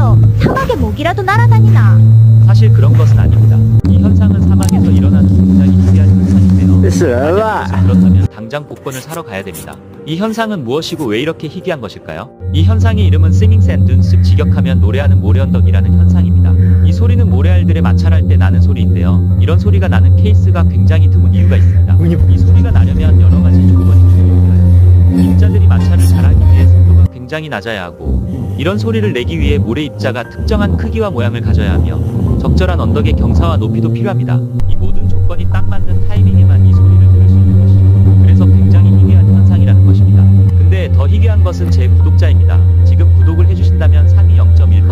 뭐여, 사막의 모기라도 날아다니나? 사실 그런 것은 아닙니다. 이 현상은 사막에서 일어나는 굉장히 희귀한 현상인데요. 死人了！ 만약 그렇다면 당장 복권을 사러 가야 됩니다. 이 현상은 무엇이고 왜 이렇게 희귀한 것일까요? 이 현상의 이름은 싱잉 샌둔, 즉 직역하면 노래하는 모래언덕이라는 현상입니다. 이 소리는 모래알들의 마찰할 때 나는 소리인데요. 이런 소리가 나는 케이스가 굉장히 드문 이유가 있습니다. 이 소리가 나려면 여러 가지 조건이 필요해요. 입자들이 마찰을 잘하기 위해 속도가 굉장히 낮아야 하고, 이런 소리를 내기 위해 모래 입자가 특정한 크기와 모양을 가져야 하며, 적절한 언덕의 경사와 높이도 필요합니다. 이 모든 조건이 딱 맞는 타이밍에만 이 소리를 들을 수 있는 것이죠. 그래서 굉장히 희귀한 현상이라는 것입니다. 근데 더 희귀한 것은 제 구독자입니다.